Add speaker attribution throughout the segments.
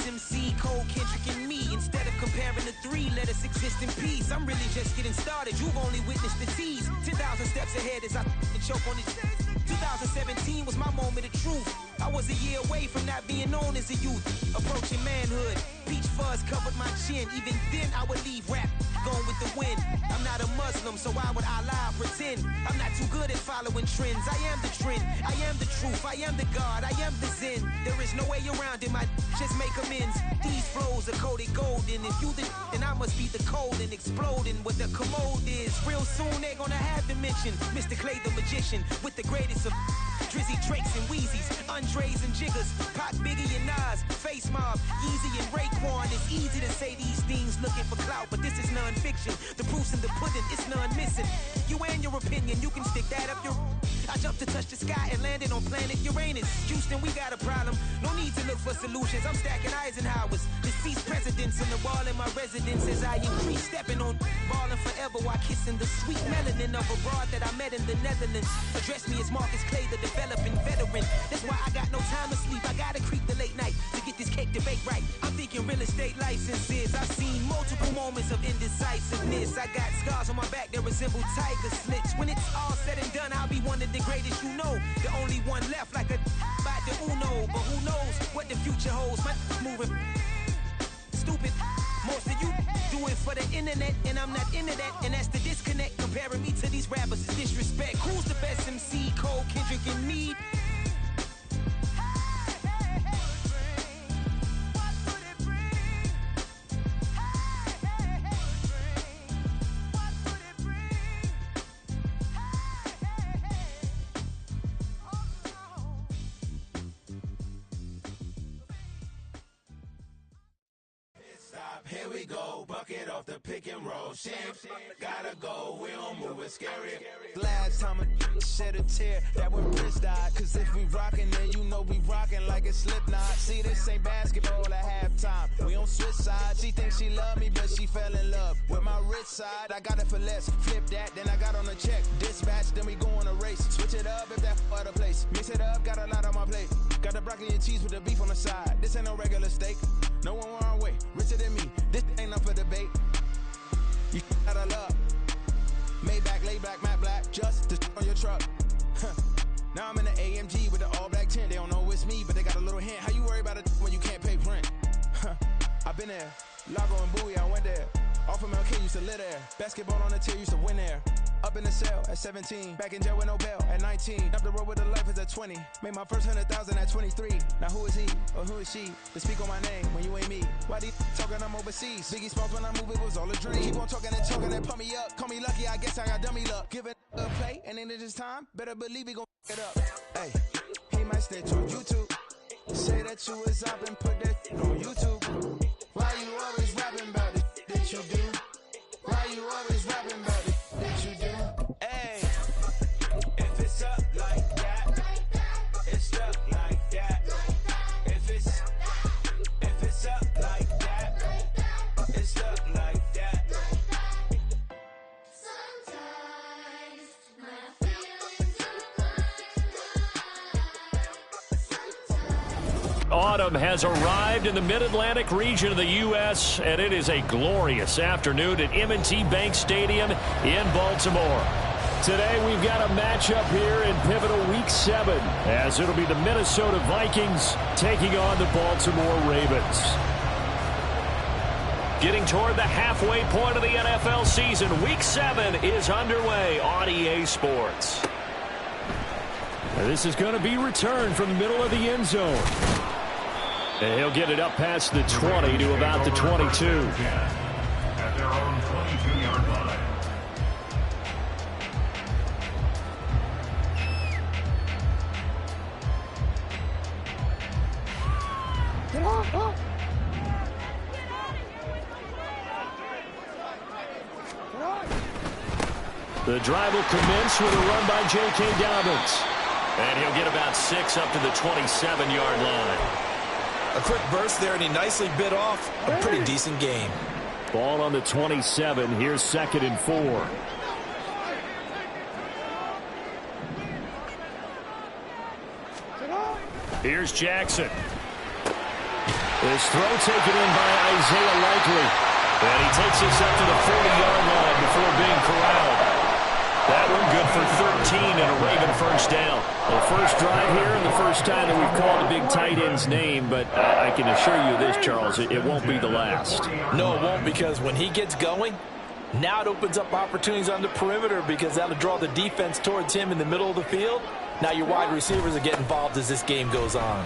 Speaker 1: best MC, Cole, Kendrick, and me. Instead of comparing the three, let us exist in peace. I'm really just getting started. You've only witnessed the tease. 10,000 steps ahead as I choke on it. 2017 was my moment of truth. I was a year away from not being known as a youth. Approaching manhood, peach fuzz covered my chin. Even then I would leave rap going with the wind. I'm not a Muslim, so why would Allah pretend? I'm not too good at following trends. I am the trend, I am the truth, I am the God, I am the Zen. There is no way around it, my just make amends. These flows are coated golden. If you the then I must be the cold and exploding what the commode is. Real soon they gonna have to mention Mr. Clay the magician with the greatest of Drizzy, Drakes, and Wheezies, Andres and Jiggers, Pac, Biggie, and Nas, Face Mob, Yeezy, and Raekwon. It's easy to say these things looking for clout, but this is non-fiction. The proof's in the pudding, it's none missing. You and your opinion, you can stick that up your... I jumped to touch the sky and landed on planet Uranus. Houston, we got a problem. No need to look for solutions. I'm stacking Eisenhowers. Deceased presidents on the wall in my residence as I increase stepping on ballin' forever while kissing the sweet melanin of a broad that I met in the Netherlands. Address me as Marcus Clay, the developing veteran. That's why I got no time to sleep. I gotta creep the late night to get this cake debate right. I'm thinking real estate licenses. I've seen multiple moments of indecisiveness. I got scars on my back that resemble tiger slits. When it's all said and done, I'll be one of the greatest you know. The only one left like a by the Uno. But who knows what the future holds. My moving stupid. Most of you do it for the internet, and I'm not into that. And that's the disconnect. Comparing me to these rappers is disrespect. Who's the best MC? Cole, Kendrick, and me?
Speaker 2: Here we go, bucket off the pick and roll. Shit, gotta go, we don't move it scary.
Speaker 3: Last time a shed a tear, that when Prince died. Cause if we rockin', then you know we rockin' like a Slipknot. See, this ain't basketball at halftime. We on switch sides. She thinks she love me, but she fell in love with my rich side. I got it for less. Flip that, then I got on a check. Dispatch, then we go on a race. Switch it up if that other place. Mix it up, got a lot on my plate. Got the broccoli and cheese with the beef on the side. This ain't no regular steak. No one wrong way, richer than me. This ain't up for debate. You out of love. Maybach, lay back, matte black, just to on your truck. Now I'm in the AMG with the all black tint. They don't know it's me, but they got a little hint. How you worry about it when you can't pay rent? I've been there. Lago and Bowie, I went there. Off of MLK, used to live there. Basketball on the tier, used to win there. Up in the cell at 17. Back in jail with no bail at 19. Up the road with the life is at 20. Made my first 100,000 at 23. Now who is he or who is she to speak on my name when you ain't me? Why they talking I'm overseas? Biggie Smalls when I move it was all a dream. Keep on talking and pump me up. Call me lucky, I guess I got dummy luck. Give it a play and then it's time. Better believe he gon' it up. Hey, he might snitch on YouTube. Say that you was up and put that on YouTube. Why you always rapping about it that you do? Why you always rapping about it that you do? Hey, if it's up like that, it's up like that. If it's up like that, it's up like that.
Speaker 4: Sometimes my feelings are
Speaker 5: Autumn has arrived in the mid-Atlantic region of the U.S., and it is a glorious afternoon at M&T Bank Stadium in Baltimore. Today we've got a matchup here in pivotal Week 7, as it'll be the Minnesota Vikings taking on the Baltimore Ravens. Getting toward the halfway point of the NFL season, Week 7 is underway on EA Sports. Now this is going to be returned from the middle of the end zone. And he'll get it up past the 20 to about the 22.
Speaker 6: At their own 22-yard line.
Speaker 5: The drive will commence with a run by J.K. Dobbins. And he'll get about 6 up to the 27-yard line.
Speaker 7: A quick burst there, and he nicely bit off a pretty decent game.
Speaker 5: Ball on the 27. Here's 2nd and 4. Here's Jackson. This throw taken in by Isaiah Likely. And he takes us up to the 40-yard line before being corralled. That one good for 13 and a Raven first down. The first drive here and the first time that we've called a big tight end's name, but I can assure you this, Charles, it won't be the last.
Speaker 7: No, it won't, because when he gets going, now it opens up opportunities on the perimeter because that'll draw the defense towards him in the middle of the field. Now your wide receivers will get involved as this game goes on.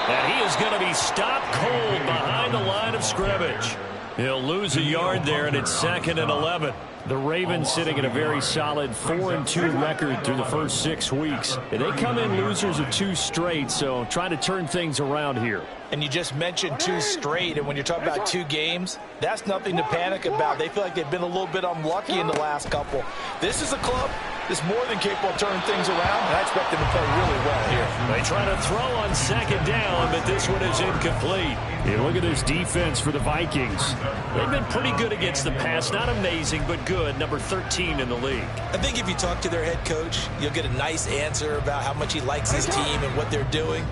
Speaker 5: And he is going to be stopped cold behind the line of scrimmage. He'll lose a yard there, and it's 2nd and 11. The Ravens sitting at a very solid 4-2 record through the first 6 weeks. And they come in losers of 2 straight, so trying to turn things around here.
Speaker 7: And you just mentioned 2 straight, and when you're talking about 2 games, that's nothing to panic about. They feel like they've been a little bit unlucky in the last couple. This is a club that's more than capable of turning things around, and I expect them to play really well here.
Speaker 5: They try to throw on 2nd down, but this one is incomplete. Yeah, look at this defense for the Vikings. They've been pretty good against the pass. Not amazing, but good. Number 13 in the league.
Speaker 7: I think if you talk to their head coach, you'll get a nice answer about how much he likes his team and what they're doing.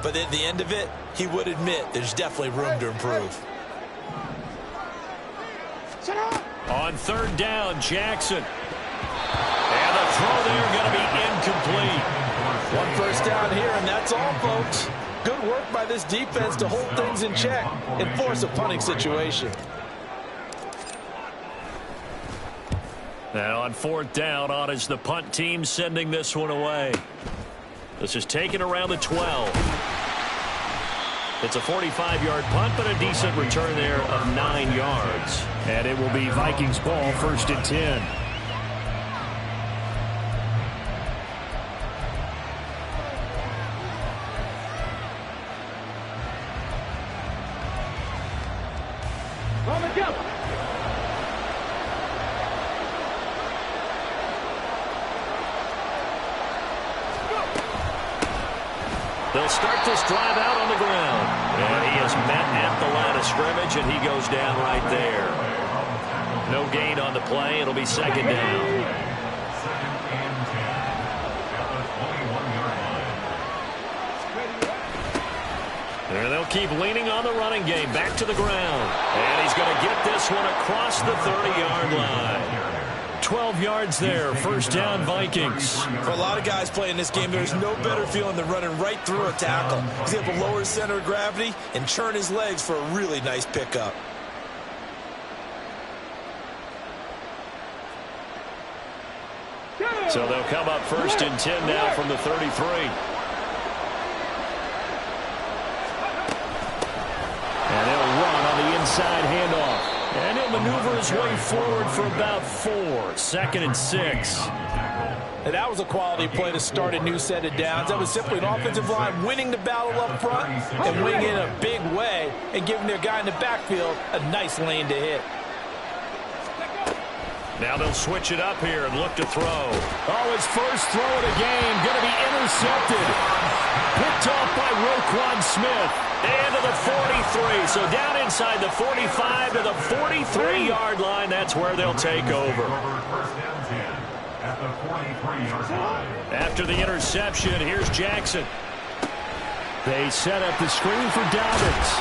Speaker 7: But at the end of it, he would admit there's definitely room to improve.
Speaker 5: On 3rd down, Jackson. And the throw there going to be incomplete.
Speaker 7: 1 first down here, and that's all, folks. Good work by this defense to hold things in check and force a punting situation.
Speaker 5: Now on 4th down, on is the punt team sending this one away. This is taken around the 12. It's a 45-yard punt, but a decent return there of 9 yards. And it will be Vikings ball, 1st and 10. They'll start this drive out on the ground. And he is met at the line of scrimmage, and he goes down right there. No gain on the play. It'll be 2nd down. And they'll keep leaning on the running game. Back to the ground. And he's going to get this one across the 30-yard line. 12 yards there. 1st down, Vikings.
Speaker 7: For a lot of guys playing this game, there's no better feeling than running right through a tackle. He's able to lower his center of gravity and churn his legs for a really nice pickup.
Speaker 5: So they'll come up 1st and 10 now from the 33. And they'll run on the inside handoff. And he'll maneuver his way forward for about 4. 2nd and 6.
Speaker 7: And that was a quality play to start a new set of downs. That was simply an offensive line winning the battle up front and winning in a big way and giving their guy in the backfield a nice lane to hit.
Speaker 5: Now they'll switch it up here and look to throw. Oh, his first throw of the game going to be intercepted. Picked off by Roquan Smith. Into the 43. So down inside the 45 to the 43-yard line. That's where they'll take over. After the interception, here's Jackson. They set up the screen for Dobbins.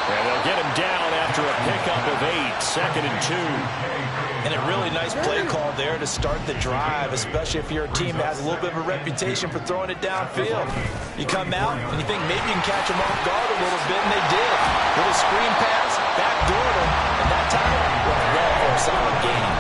Speaker 5: And they'll get him down after a pickup of 8. 2nd and 2.
Speaker 7: And a really nice play call there to start the drive, especially if you're a team that has a little bit of a reputation for throwing it downfield. You come out and you think maybe you can catch them off guard a little bit, and they did. Little screen pass, backdoored them, and that time went well for a solid gain.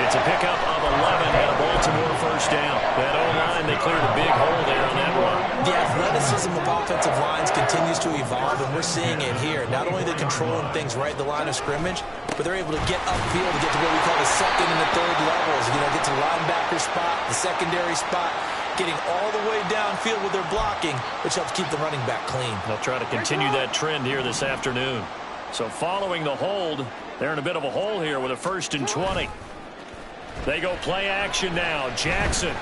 Speaker 5: It's a pickup of 11 and a Baltimore 1st down. That O-line, they cleared a big hole there on that run.
Speaker 7: The athleticism of offensive lines continues to evolve, and we're seeing it here. Not only are they controlling things right at the line of scrimmage, but they're able to get upfield to get to what we call the 2nd and the 3rd levels. You know, get to the linebacker spot, the secondary spot, getting all the way downfield with their blocking, which helps keep the running back clean.
Speaker 5: They'll try to continue that trend here this afternoon. So following the hold, they're in a bit of a hole here with a 1st and 20. They go play action now. Jackson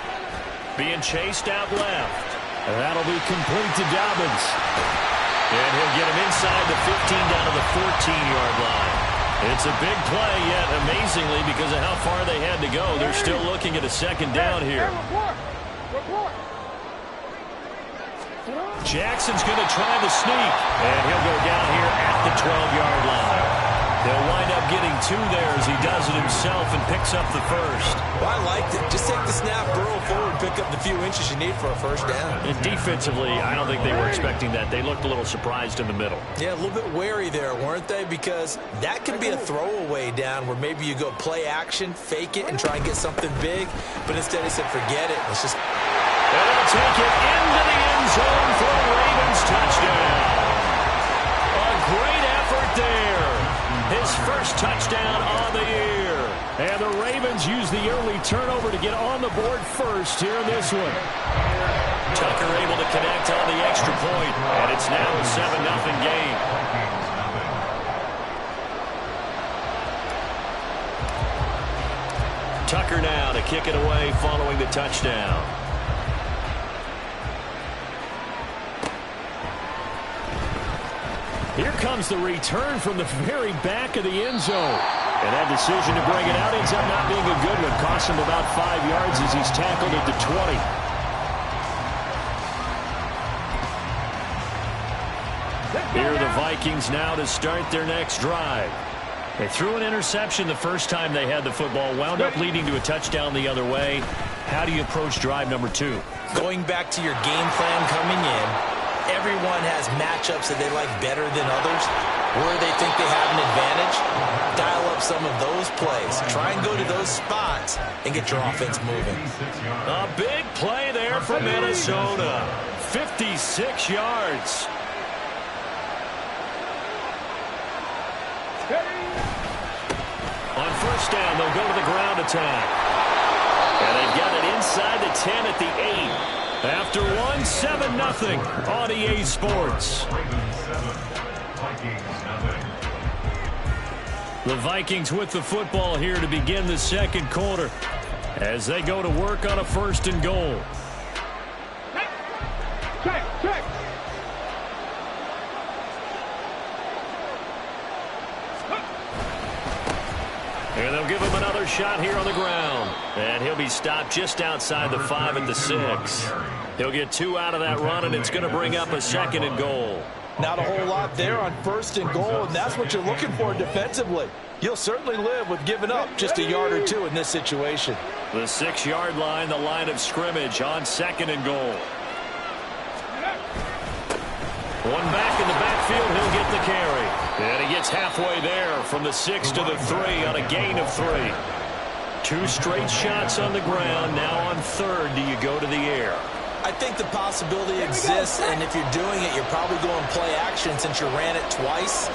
Speaker 5: being chased out left. And that'll be complete to Dobbins. And he'll get him inside the 15 down to the 14-yard line. It's a big play, yet amazingly, because of how far they had to go, they're still looking at a 2nd down here. Jackson's going to try the sneak, and he'll go down here at the 12-yard line. He'll wind up getting 2 there as he does it himself and picks up the first.
Speaker 7: Well, I liked it. Just take the snap, burrow forward, pick up the few inches you need for a first down.
Speaker 5: And defensively, I don't think they were expecting that. They looked a little surprised in the middle.
Speaker 7: Yeah, a little bit wary there, weren't they? Because that could be a throwaway down where maybe you go play action, fake it, and try and get something big. But instead he said, forget it. Let's just...
Speaker 5: And they'll take it into the end zone for a Ravens touchdown. A great effort there. His first touchdown on the year. And the Ravens use the early turnover to get on the board first here in this one. Tucker able to connect on the extra point, and it's now a 7-0 game. Tucker now to kick it away following the touchdown. Here comes the return from the very back of the end zone. And that decision to bring it out ends up not being a good one. Cost him about 5 yards as he's tackled at the 20. Here are the Vikings now to start their next drive. They threw an interception the first time they had the football, wound up leading to a touchdown the other way. How do you approach drive number 2?
Speaker 7: Going back to your game plan coming in, everyone has matchups that they like better than others, where they think they have an advantage. Dial up some of those plays. Try and go to those spots and get your offense moving.
Speaker 5: A big play there for Minnesota. 56 yards. On first down, they'll go to the ground attack. And they've got it inside the 10 at the 8. After one, 7-0 on EA Sports. The Vikings with the football here to begin the second quarter as they go to work on a 1st and goal.
Speaker 8: Check.
Speaker 5: And they'll give him another shot here on the ground. And he'll be stopped just outside the 5 at the 6. He'll get 2 out of that run, and it's going to bring up a 2nd and goal.
Speaker 7: Not a whole lot there on 1st and goal, and that's what you're looking for defensively. You'll certainly live with giving up just a yard or 2 in this situation.
Speaker 5: The 6-yard line, the line of scrimmage on 2nd and goal. One back in the backfield, he'll get the carry. And he gets halfway there from the 6 to the 3 on a gain of 3. 2 straight shots on the ground. Now on 3rd, do you go to the air?
Speaker 7: I think the possibility exists, and if you're doing it, you're probably going play action since you ran it twice.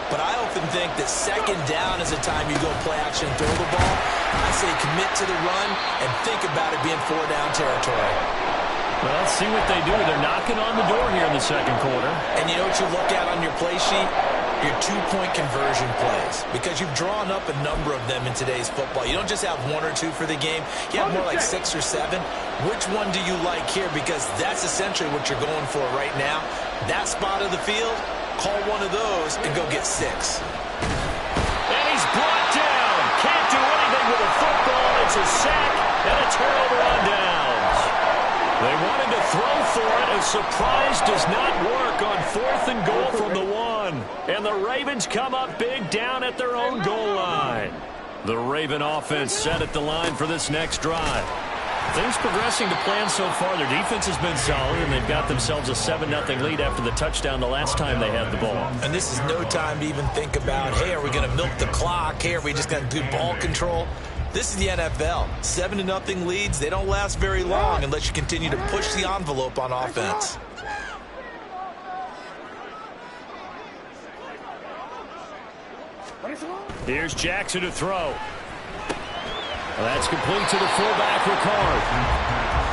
Speaker 7: But I often think that 2nd down is the time you go play action and throw the ball. I say commit to the run and think about it being 4-down territory.
Speaker 5: Well, let's see what they do. They're knocking on the door here in the second quarter.
Speaker 7: And you know what you look at on your play sheet? Your 2-point conversion plays. Because you've drawn up a number of them in today's football. You don't just have 1 or 2 for the game. You have more like 6 or 7. Which one do you like here? Because that's essentially what you're going for right now. That spot of the field, call one of those and go get 6.
Speaker 5: And he's brought down. Can't do anything with a football. It's a sack and a turnover on downs. They wanted to throw for it. A surprise does not work on 4th and goal from the 1. And the Ravens come up big down at their own goal line. The Raven offense set at the line for this next drive. Things progressing to plan so far. Their defense has been solid, and they've got themselves a 7-0 lead after the touchdown the last time they had the ball.
Speaker 7: And this is no time to even think about, hey, are we going to milk the clock? Hey, are we just going to do ball control? This is the NFL. 7-0 leads, they don't last very long unless you continue to push the envelope on offense.
Speaker 5: Here's Jackson to throw. That's complete to the fullback, Ricard.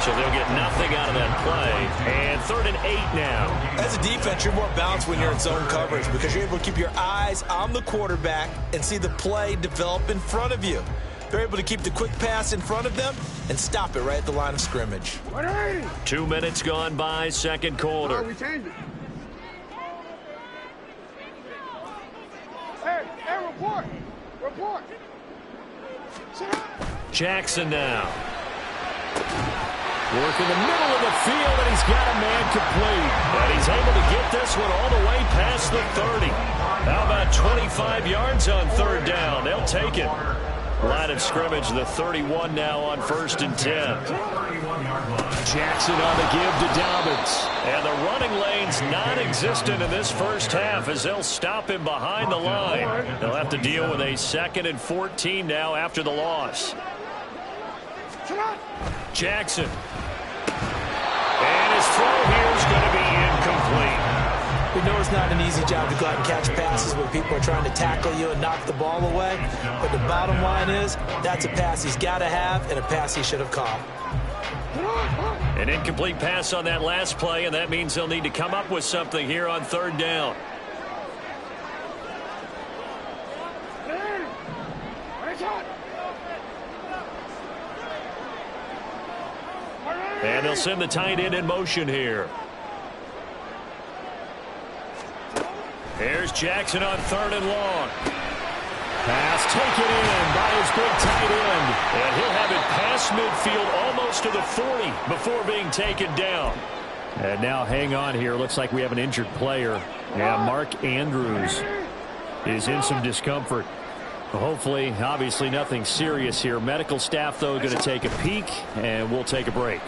Speaker 5: So they'll get nothing out of that play. And 3rd and 8 now.
Speaker 7: As a defense, you're more balanced when you're in zone coverage because you're able to keep your eyes on the quarterback and see the play develop in front of you. They're able to keep the quick pass in front of them and stop it right at the line of scrimmage.
Speaker 5: 2 minutes gone by, second quarter.
Speaker 8: We changed it. Hey, report.
Speaker 5: Jackson now. Work in the middle of the field, and he's got a man complete. And he's able to get this one all the way past the 30. How about 25 yards on third down? They'll take it. Line of scrimmage, the 31 now on 1st and 10. Jackson on the give to Dobbins. And the running lane's non-existent in this first half as they'll stop him behind the line. They'll have to deal with a 2nd and 14 now after the loss. Jackson. And his throw here is going to be incomplete.
Speaker 7: We know it's not an easy job to go out and catch passes where people are trying to tackle you and knock the ball away. But the bottom line is, that's a pass he's got to have and a pass he should have caught.
Speaker 5: An incomplete pass on that last play, and that means they'll need to come up with something here on third down. And they'll send the tight end in motion here. Here's Jackson on 3rd and long. Pass taken in by his big tight end. And he'll have it past midfield almost to the 40 before being taken down. And now hang on here. Looks like we have an injured player. Yeah, Mark Andrews is in some discomfort. Hopefully, obviously nothing serious here. Medical staff, though, going to take a peek, and we'll take a break.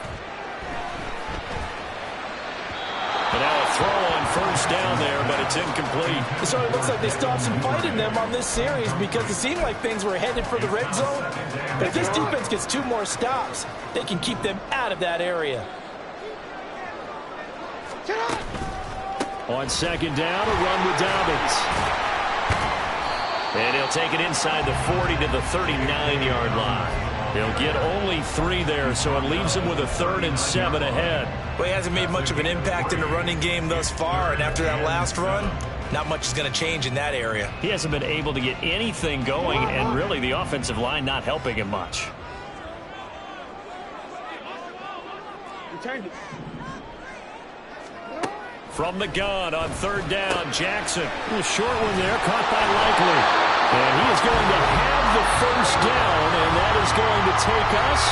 Speaker 5: And now a throw on 1st down there, but it's incomplete.
Speaker 7: So it looks like they stopped some fight in them on this series because it seemed like things were headed for the red zone. But if this defense gets 2 more stops, they can keep them out of that area.
Speaker 5: On 2nd down, a run with Dobbins. And he'll take it inside the 40 to the 39-yard line. He'll get only 3 there, so it leaves him with a 3rd and 7 ahead.
Speaker 7: Well, he hasn't made much of an impact in the running game thus far, and after that last run, not much is going to change in that area.
Speaker 5: He hasn't been able to get anything going, and really the offensive line not helping him much. From the gun on 3rd down, Jackson. A short one there, caught by Likely. And he is going to have the 1st down, and that is going to take us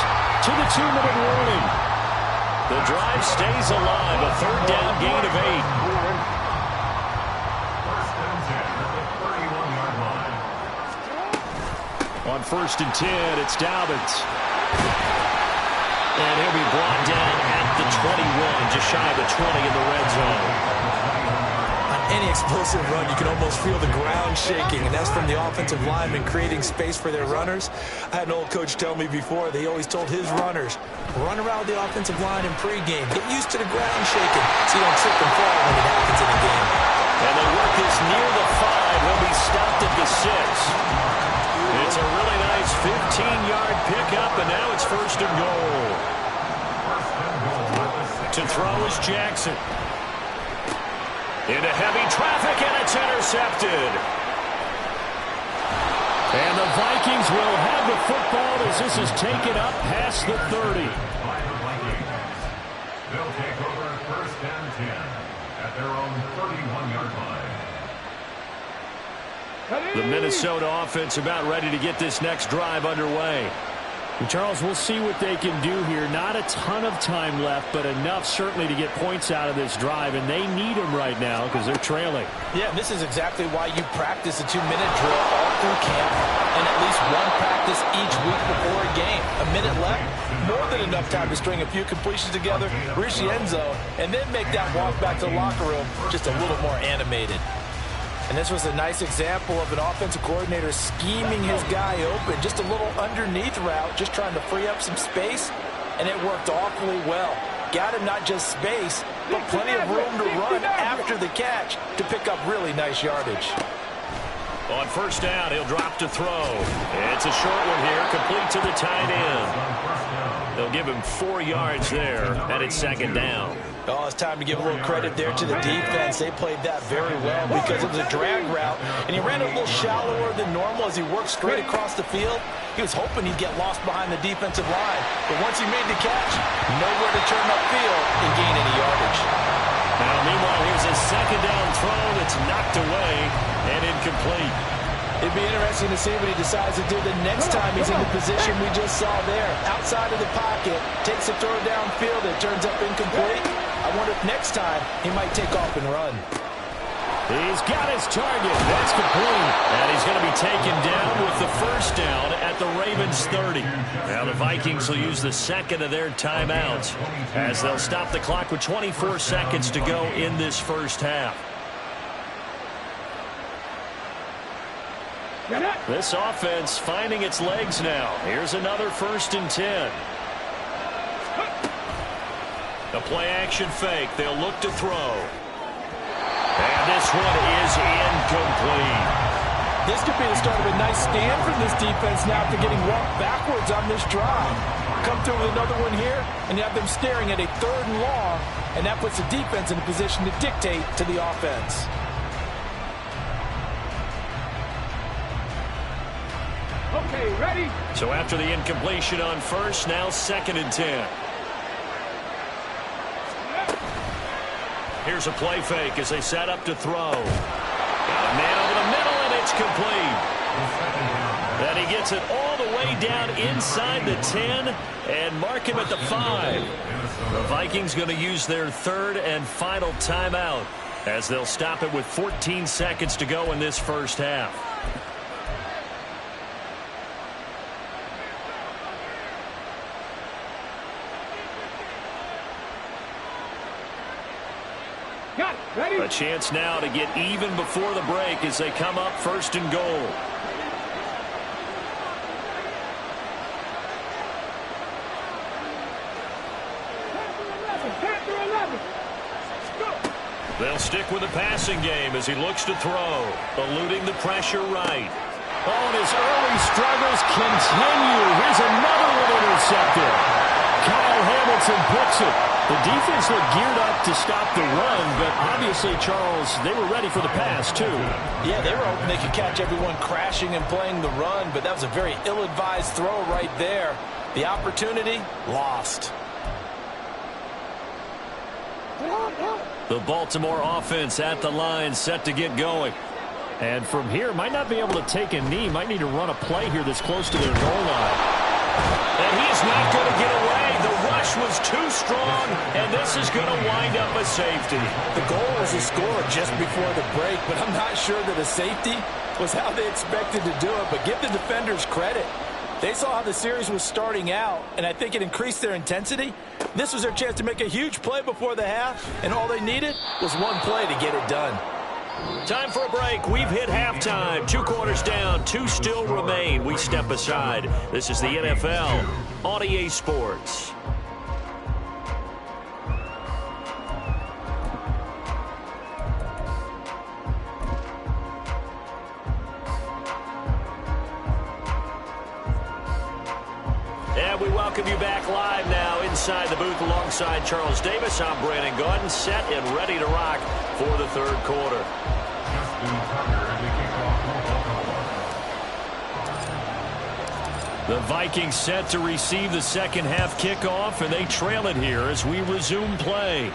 Speaker 5: to the 2-minute warning. The drive stays alive, a 3rd down gain of 8. On 1st and 10, it's Dobbins. And he'll be brought down at the 21, just shy of the 20 in the red zone.
Speaker 7: On any explosive run, you can almost feel the ground shaking, and that's from the offensive linemen creating space for their runners. I had an old coach tell me before, they always told his runners, run around the offensive line in pregame. Get used to the ground shaking so you don't trip and fall when it happens in the game.
Speaker 5: And they work this near the 5. He'll be stopped at the 6. It's a really nice 15-yard pickup, and now it's 1st and goal. To throw is Jackson. Into heavy traffic, and it's intercepted. And the Vikings will have the football as this is taken up past the 30.
Speaker 6: They'll take over 1st and 10 at their own 31-yard line.
Speaker 5: The Minnesota offense about ready to get this next drive underway. And Charles, we'll see what they can do here. Not a ton of time left, but enough certainly to get points out of this drive, and they need them right now because they're trailing.
Speaker 7: Yeah, this is exactly why you practice a 2-minute drill all through camp and at least one practice each week before a game. A minute left, more than enough time to string a few completions together, reach the end zone, and then make that walk back to the locker room just a little more animated. And this was a nice example of an offensive coordinator scheming his guy open. Just a little underneath route, just trying to free up some space, and it worked awfully well. Got him not just space, but plenty of room to run after the catch to pick up really nice yardage.
Speaker 5: On 1st down, he'll drop to throw. It's a short one here, complete to the tight end. They'll give him 4 yards there, and it's 2nd down.
Speaker 7: Oh, it's time to give a little credit there to the defense. They played that very well because it was a drag route, and he ran a little shallower than normal as he worked straight across the field. He was hoping he'd get lost behind the defensive line, but once he made the catch, nowhere to turn upfield and gain any yardage.
Speaker 5: Now, meanwhile, here's a 2nd down throw that's knocked away and incomplete.
Speaker 7: It'd be interesting to see what he decides to do the next time he's in the position we just saw there. Outside of the pocket, takes a throw downfield, it turns up incomplete. I wonder if next time he might take off and run.
Speaker 5: He's got his target. That's complete. And he's going to be taken down with the first down at the Ravens 30. Now the Vikings will use the second of their timeouts as they'll stop the clock with 24 seconds to go in this first half. This offense finding its legs now. Here's another 1st and 10. A play-action fake. They'll look to throw. And this one is incomplete.
Speaker 7: This could be the start of a nice stand from this defense now after getting walked backwards on this drive. Come through with another one here, and you have them staring at a 3rd and long, and that puts the defense in a position to dictate to the offense.
Speaker 8: Okay, ready?
Speaker 5: So after the incompletion on 1st, now 2nd and 10. Here's a play fake as they set up to throw. Got a man over the middle, and it's complete. And he gets it all the way down inside the 10 and mark him at the 5. The Vikings going to use their 3rd and final timeout as they'll stop it with 14 seconds to go in this first half. A chance now to get even before the break as they come up 1st and goal. They'll stick with the passing game as he looks to throw, eluding the pressure right. Oh, and his early struggles continue. Here's another one intercepted. Kyle Hamilton picks it. The defense looked geared up to stop the run, but obviously, Charles, they were ready for the pass, too.
Speaker 7: Yeah, they were hoping they could catch everyone crashing and playing the run, but that was a very ill-advised throw right there. The opportunity, lost.
Speaker 5: The Baltimore offense at the line, set to get going. And from here, might not be able to take a knee. Might need to run a play here that's close to their goal line. And he's not going to get away. The rush was too strong, and this is going to wind up a safety.
Speaker 7: The goal was a score just before the break, but I'm not sure that a safety was how they expected to do it. But give the defenders credit. They saw how the series was starting out, and I think it increased their intensity. This was their chance to make a huge play before the half, and all they needed was one play to get it done.
Speaker 5: Time for a break. We've hit halftime. 2 quarters down. 2 still remain. We step aside. This is the NFL on EA Sports. And we welcome you back live now inside the booth alongside Charles Davis. I'm Brandon Gaudin, set and ready to rock for the 3rd quarter. The Vikings set to receive the second half kickoff, and they trail it here as we resume play.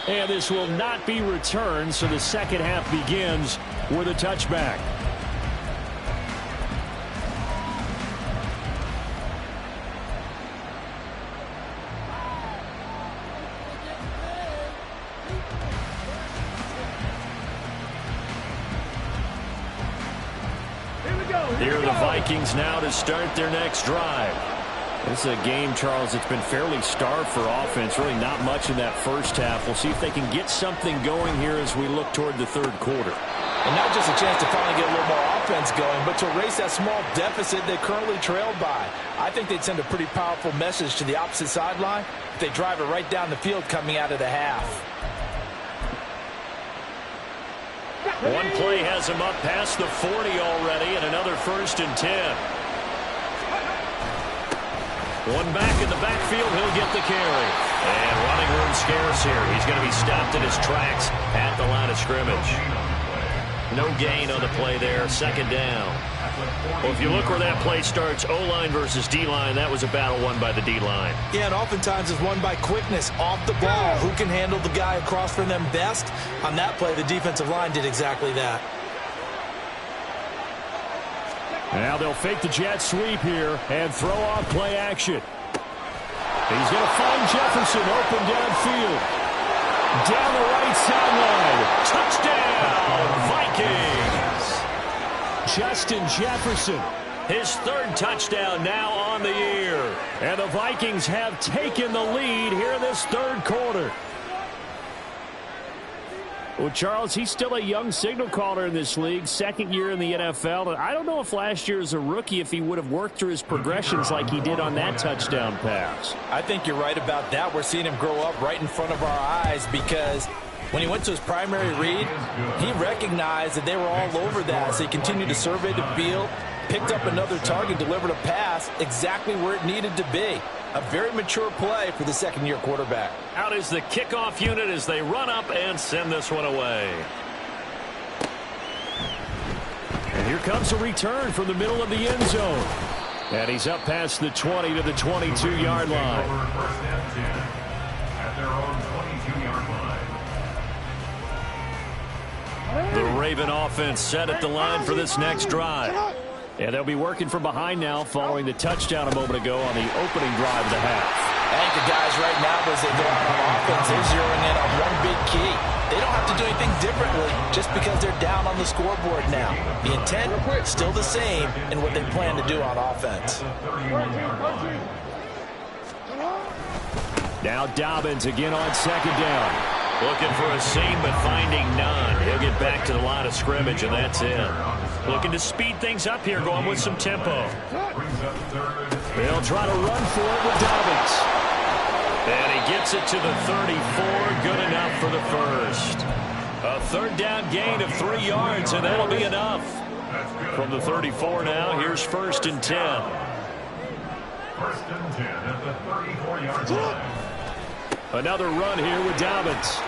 Speaker 5: And this will not be returned, so the second half begins with a touchback. Here are the Vikings now to start their next drive. This is a game, Charles, it's been fairly starved for offense. Really not much in that first half. We'll see if they can get something going here as we look toward the 3rd quarter.
Speaker 7: And not just a chance to finally get a little more offense going, but to erase that small deficit they currently trailed by. I think they'd send a pretty powerful message to the opposite sideline if they drive it right down the field coming out of the half.
Speaker 5: One play has him up past the 40 already, and another 1st and 10. One back in the backfield, he'll get the carry. And running room scarce here. He's going to be stopped in his tracks at the line of scrimmage. No gain on the play there, 2nd down. Well, if you look where that play starts, O-line versus D-line, that was a battle won by the D-line.
Speaker 7: Yeah, and oftentimes it's won by quickness off the ball. Who can handle the guy across from them best? On that play, the defensive line did exactly that.
Speaker 5: Now they'll fake the jet sweep here and throw off play action. He's going to find Jefferson open downfield. Down the right sideline. Touchdown, Vikings. Justin Jefferson, his third touchdown now on the year. And the Vikings have taken the lead here in this third quarter. Well, Charles, he's still a young signal caller in this league, second year in the NFL. I don't know if last year as a rookie if he would have worked through his progressions like he did on that touchdown pass.
Speaker 7: I think you're right about that. We're seeing him grow up right in front of our eyes because when he went to his primary read, he recognized that they were all over that. So he continued to survey the field, picked up another target, delivered a pass exactly where it needed to be. A very mature play for the second-year quarterback.
Speaker 5: Out is the kickoff unit as they run up and send this one away. And here comes a return from the middle of the end zone. And he's up past the 20 to the 22-yard line.
Speaker 6: First and 10 at their own 22-yard line.
Speaker 5: The Raven offense set at the line for this next drive. And they'll be working from behind now following the touchdown a moment ago on the opening drive of the half.
Speaker 7: I think the guys right now, as they go out on offense, they're zeroing in on one big key. They don't have to do anything differently just because they're down on the scoreboard now. The intent still the same in what they plan to do on offense.
Speaker 5: Now Dobbins again on second down. Looking for a seam, but finding none. He'll get back to the line of scrimmage, and that's it. Looking to speed things up here, going with some tempo. They'll try to run for it with Dobbins. And he gets it to the 34. Good enough for the first. A third down gain of 3 yards, and that'll be enough. From the 34 now, here's 1st and 10.
Speaker 6: 1st and 10 at the 34-yard line.
Speaker 5: Another run here with Dobbins.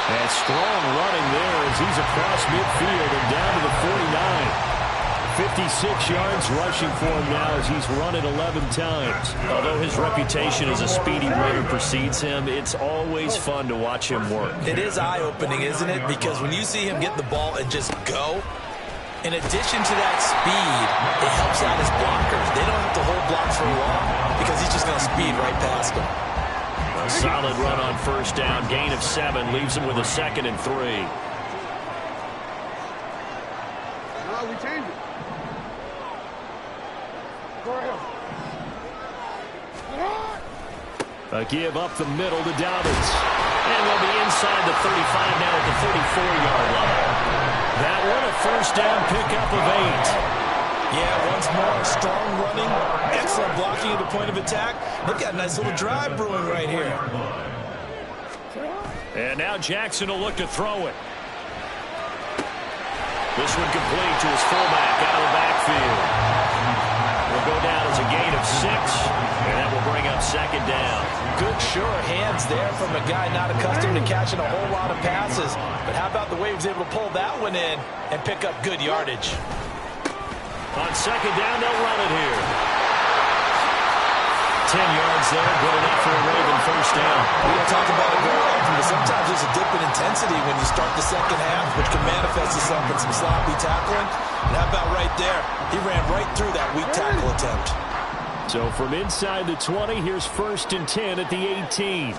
Speaker 5: And strong running there as he's across midfield and down to the 49. 56 yards rushing for him now as he's run it 11 times. Although his reputation as a speedy runner precedes him, it's always fun to watch him work.
Speaker 7: It is eye-opening, isn't it? Because when you see him get the ball and just go, in addition to that speed, it helps out his blockers. They don't have to hold blocks for long because he's just going to speed right past them.
Speaker 5: A solid run on 1st down. Gain of 7 leaves him with a 2nd and 3.
Speaker 8: No, we changed it. Go ahead.
Speaker 5: A give up the middle to Dobbins. And they'll be inside the 35 now at the 34-yard line. That one a 1st down pickup of 8.
Speaker 7: Yeah, once more, strong running, excellent blocking at the point of attack. Look at a nice little drive brewing right here.
Speaker 5: And now Jackson will look to throw it. This one complete to his fullback out of the backfield. Will go down as a gain of 6, and that will bring up 2nd down.
Speaker 7: Good, sure hands there from a guy not accustomed to catching a whole lot of passes. But how about the way he was able to pull that one in and pick up good yardage?
Speaker 5: On 2nd down, they'll run it here. 10 yards there, good enough for a Raven 1st down.
Speaker 7: We don't talk about it very often, but sometimes there's a dip in intensity when you start the second half, which can manifest itself in some sloppy tackling. And how about right there? He ran right through that weak tackle attempt.
Speaker 5: So from inside the 20, here's 1st and 10 at the 18.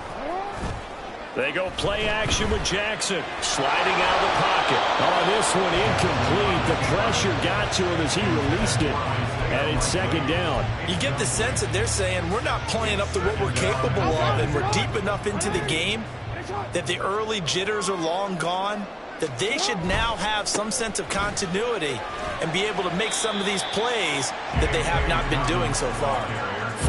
Speaker 5: They go play action with Jackson. Sliding out of the pocket. Oh, this one incomplete. The pressure got to him as he released it. And it's 2nd down.
Speaker 7: You get the sense that they're saying we're not playing up to what we're capable of, and we're deep enough into the game that the early jitters are long gone, that they should now have some sense of continuity and be able to make some of these plays that they have not been doing so far.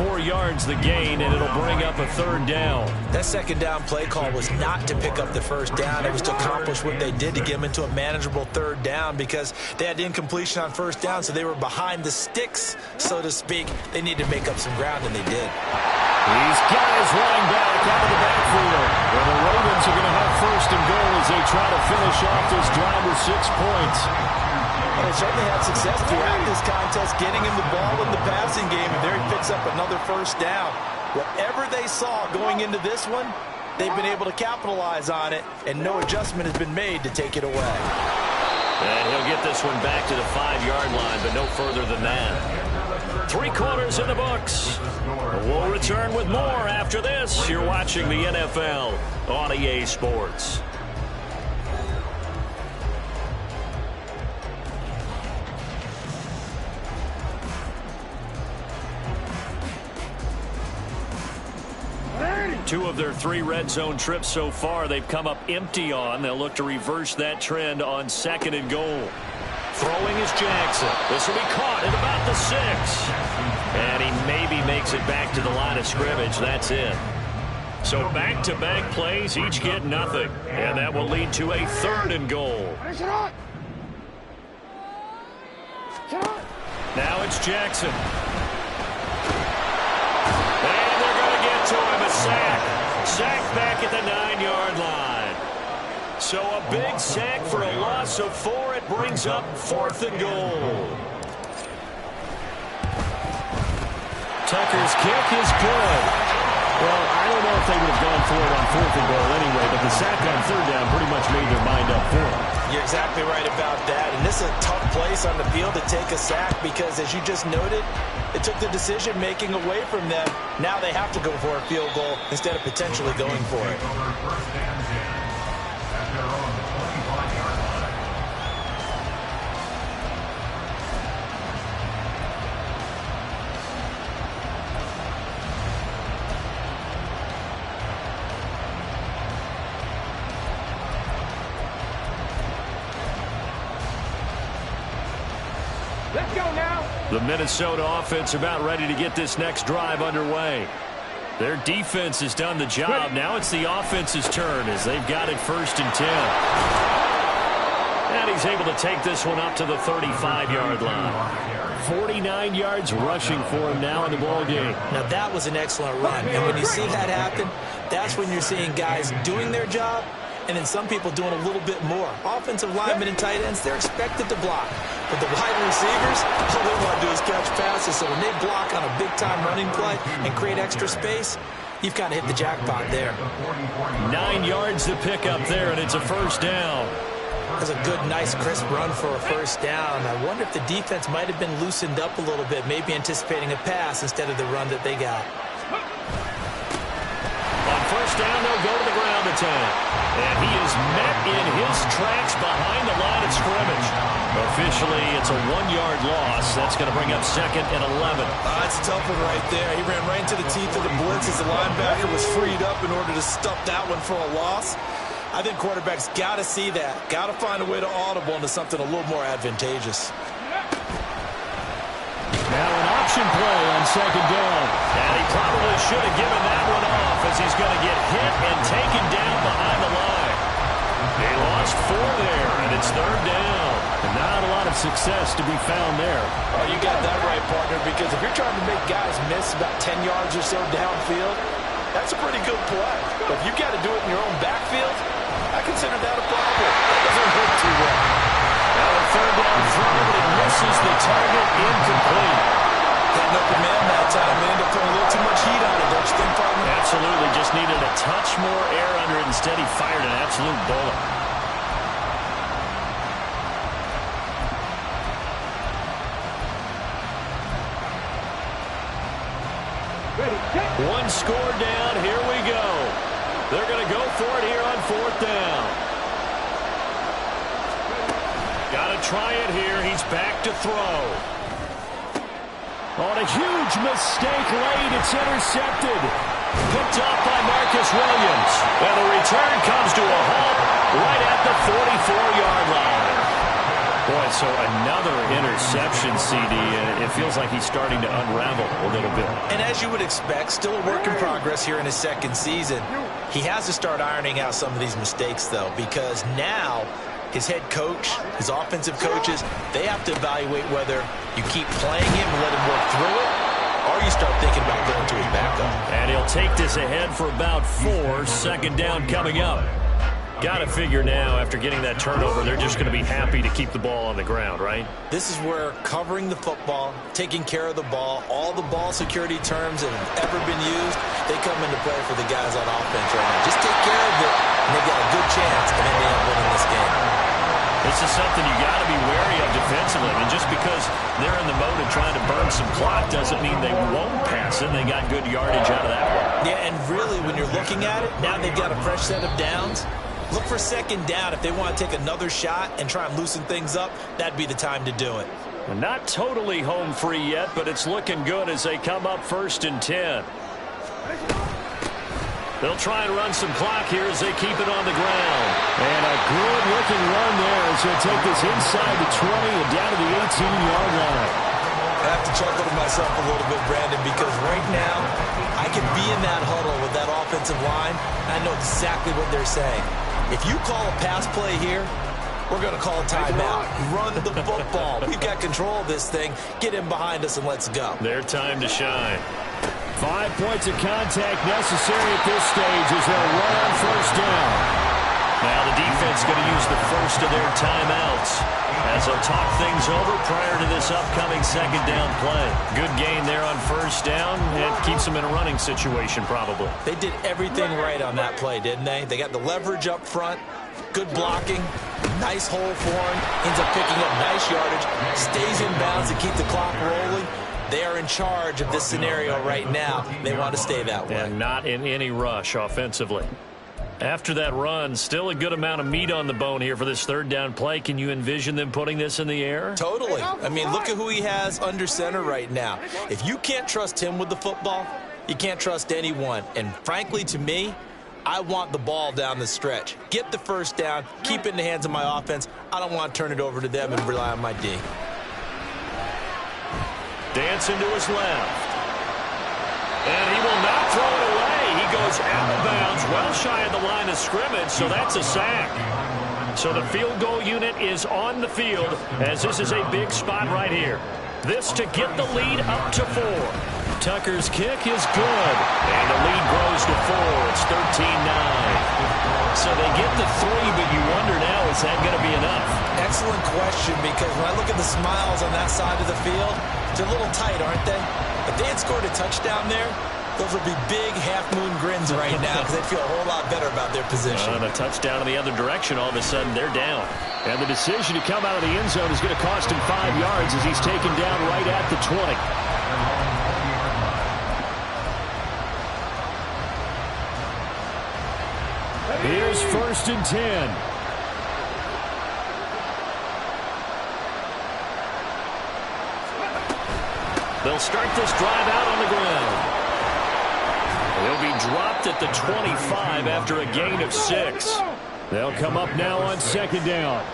Speaker 5: 4 yards the gain, and it'll bring up a 3rd down.
Speaker 7: That 2nd down play call was not to pick up the 1st down. It was to accomplish what they did to get them into a manageable 3rd down because they had incompletion on 1st down, so they were behind the sticks, so to speak. They needed to make up some ground, and they did.
Speaker 5: These guys running back out of the backfield. Well, the Ravens are going to have 1st and goal as they try to finish off this drive with 6 points.
Speaker 7: Well, they certainly had success throughout this contest, getting him the ball in the passing game, and there he picks up another 1st down. Whatever they saw going into this one, they've been able to capitalize on it, and no adjustment has been made to take it away.
Speaker 5: And he'll get this one back to the 5-yard line, but no further than that. 3 quarters in the books. We'll return with more after this. You're watching the NFL on EA Sports. Two of their 3 red zone trips so far they've come up empty on. They'll look to reverse that trend on 2nd and goal. Throwing is Jackson. This will be caught at about the 6. And he maybe makes it back to the line of scrimmage. That's it. So back-to-back plays, each get nothing. And that will lead to a 3rd and goal. Now it's Jackson. And they're going to get to him. A sack. Sack back at the 9-yard line. So a big sack for a loss of 4. It brings up 4th and goal.
Speaker 9: Tucker's kick is good. Well, I don't know if they would have gone for it on 4th and goal anyway, but the sack on 3rd down pretty much made their mind up for it.
Speaker 7: You're exactly right about that. And this is a tough place on the field to take a sack because, as you just noted, it took the decision-making away from them. Now they have to go for a field goal instead of potentially going for it.
Speaker 8: Let's go now.
Speaker 5: The Minnesota offense about ready to get this next drive underway. Their defense has done the job. Now it's the offense's turn as they've got it 1st and 10. And he's able to take this one up to the 35-yard line.
Speaker 9: 49 yards rushing for him now in the ball game.
Speaker 7: Now that was an excellent run. And when you see that happen, that's when you're seeing guys doing their job and then some people doing a little bit more. Offensive linemen and tight ends, they're expected to block. But the wide receivers, all they want to do is catch passes. So when they block on a big-time running play and create extra space, you've kind of hit the jackpot there.
Speaker 5: 9 yards to pick up there, and it's a 1st down.
Speaker 7: That's a good, nice, crisp run for a 1st down. I wonder if the defense might have been loosened up a little bit, maybe anticipating a pass instead of the run that they got.
Speaker 5: On 1st down, they'll go to the ground attack. And he is met in his tracks behind the line of scrimmage. Officially, it's a 1-yard loss. That's going to bring up 2nd and 11.
Speaker 7: That's a tough one right there. He ran right into the teeth of the blitz as the linebacker was freed up in order to stuff that one for a loss. I think quarterbacks got to see that. Got to find a way to audible into something a little more advantageous.
Speaker 9: Now an option play on 2nd down.
Speaker 5: And he probably should have given that one off as he's going to get hit and taken down behind the line. He lost 4 there, and it's 3rd down.
Speaker 9: And not a lot of success to be found there.
Speaker 7: Oh, you got that right, partner, because if you're trying to make guys miss about 10 yards or so downfield, that's a pretty good play. But if you've got to do it in your own backfield, I consider that a problem. That doesn't work too well.
Speaker 5: Now a 3rd down throw, but it misses the target, incomplete.
Speaker 7: Got no command that time. They end up putting a little too much heat on it, don't you think, partner?
Speaker 5: Absolutely. Just needed a touch more air under it. Instead, he fired an absolute bullet. One score down. Here we go. They're going to go for it here on 4th down. Got to try it here. He's back to throw.
Speaker 9: On a huge mistake late, it's intercepted.
Speaker 5: Picked up by Marcus Williams. And the return comes to a halt right at the 44-yard line. Boy, so another interception, CD, and it feels like he's starting to unravel a little bit.
Speaker 7: And as you would expect, still a work in progress here in his 2nd season. He has to start ironing out some of these mistakes, though, because now his head coach, his offensive coaches, they have to evaluate whether you keep playing him and let him work through it, or you start thinking about going to his backup.
Speaker 5: And he'll take this ahead for about 4. 2nd down coming up. Got to figure now, after getting that turnover, they're just going to be happy to keep the ball on the ground, right?
Speaker 7: This is where covering the football, taking care of the ball, all the ball security terms that have ever been used, they come into play for the guys on offense right now. Just take care of it, and they've got a good chance, and then they end up winning this game.
Speaker 5: This this is something you got to be wary of defensively. And just because they're in the mode of trying to burn some clock doesn't mean they won't pass it. They got good yardage out of that one.
Speaker 7: Yeah, and really, when you're looking at it, now they've got a fresh set of downs. Look for second down. If they want to take another shot and try and loosen things up, that'd be the time to do it.
Speaker 5: Well, not totally home free yet, but it's looking good as they come up 1st and 10. They'll try and run some clock here as they keep it on the ground.
Speaker 9: And a good-looking run there as they'll take this inside the 20 and down to the 18-yard line.
Speaker 7: I have to chuckle to myself a little bit, Brandon, because right now I can be in that huddle with that offensive line. I know exactly what they're saying. If you call a pass play here, we're going to call a timeout. Run the football. We've got control of this thing. Get in behind us and let's go.
Speaker 5: Their time to shine.
Speaker 9: 5 points of contact necessary at this stage as they'll run on 1st down.
Speaker 5: Now the defense going to use the first of their timeouts as they'll talk things over prior to this upcoming 2nd down play. Good gain there on 1st down. It keeps them in a running situation probably.
Speaker 7: They did everything right on that play, didn't they? They got the leverage up front, good blocking, nice hole for him, ends up picking up nice yardage, stays in bounds to keep the clock rolling. They are in charge of this scenario right now. They want to stay that way.
Speaker 5: And not in any rush offensively. After that run, still a good amount of meat on the bone here for this 3rd down play. Can you envision them putting this in the air?
Speaker 7: Totally. I mean, look at who he has under center right now. If you can't trust him with the football, you can't trust anyone. And frankly, to me, I want the ball down the stretch. Get the 1st down, keep it in the hands of my offense. I don't want to turn it over to them and rely on my D.
Speaker 5: Dancing to his left. And he will not throw it away. He goes out of bounds, well shy of the line of scrimmage, so that's a sack. So the field goal unit is on the field as this is a big spot right here. This to get the lead up to 4. Tucker's kick is good. And the lead grows to 4. It's 13-9. So they get the 3, but you wonder now, is that going to be enough?
Speaker 7: Excellent question, because when I look at the smiles on that side of the field, they're a little tight, aren't they? If they had scored a touchdown there, those would be big half-moon grins right now because they'd feel a whole lot better about their position.
Speaker 5: And a touchdown in the other direction, all of a sudden they're down.
Speaker 9: And the decision to come out of the end zone is going to cost him 5 yards as he's taken down right at the 20. Here's 1st and 10.
Speaker 5: They'll start this drive out on the ground. They'll be dropped at the 25 after a gain of 6.
Speaker 9: They'll come up now on 2nd down.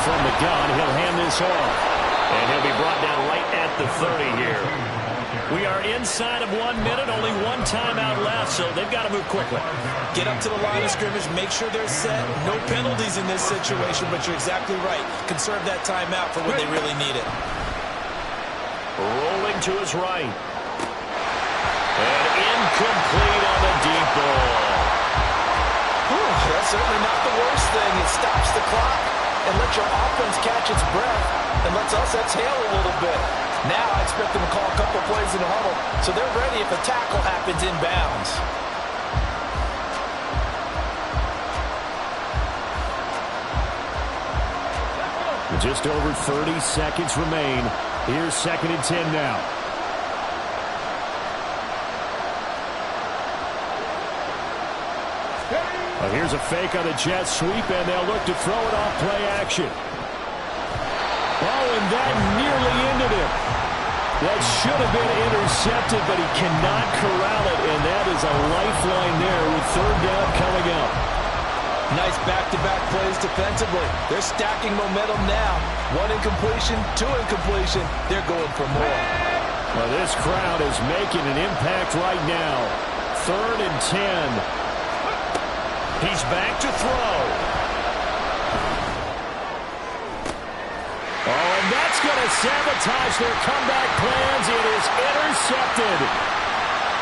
Speaker 9: From the gun, he'll hand this off.
Speaker 5: And he'll be brought down right at the 30 here. We are inside of 1 minute, only 1 timeout left, so they've got to move quickly.
Speaker 7: Get up to the line of scrimmage, make sure they're set. No penalties in this situation, but you're exactly right. Conserve that timeout for when they really need it.
Speaker 5: Rolling to his right. And incomplete on the deep ball.
Speaker 7: That's certainly not the worst thing. It stops the clock and lets your offense catch its breath and lets us exhale a little bit. Now I expect them to call a couple plays in the huddle so they're ready if a tackle happens in bounds.
Speaker 9: Just over 30 seconds remain. Here's 2nd and 10 now. Well, here's a fake on the jet sweep, and they'll look to throw it off play action. Oh, and that nearly ended it. That should have been intercepted, but he cannot corral it, and that is a lifeline there with 3rd down coming up.
Speaker 7: Nice back-to-back plays defensively. They're stacking momentum now. 1 incompletion, 2 incompletion. They're going for more.
Speaker 9: Well, this crowd is making an impact right now. 3rd and 10.
Speaker 5: He's back to throw.
Speaker 9: Oh, and that's going to sabotage their comeback plans. It is intercepted.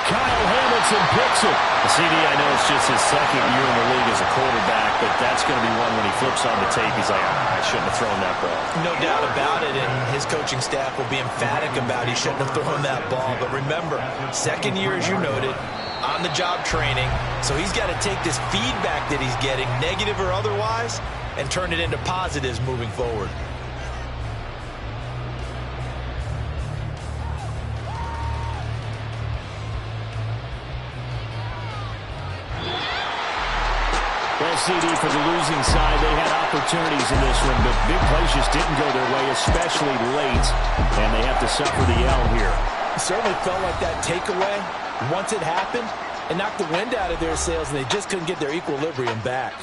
Speaker 9: Kyle Hamilton picks it.
Speaker 5: CD, I know it's just his second year in the league as a quarterback, but that's going to be one when he flips on the tape, he's like, I shouldn't have thrown that ball.
Speaker 7: No doubt about it, and his coaching staff will be emphatic about he shouldn't have thrown that ball. But remember, second year, as you noted, on-the-job training, so he's got to take this feedback that he's getting, negative or otherwise, and turn it into positives moving forward.
Speaker 9: Well, CD, for the losing side, they had opportunities in this one, but big plays just didn't go their way, especially late, and they have to suffer the L here.
Speaker 7: It certainly felt like that takeaway, once it happened, it knocked the wind out of their sails, and they just couldn't get their equilibrium back.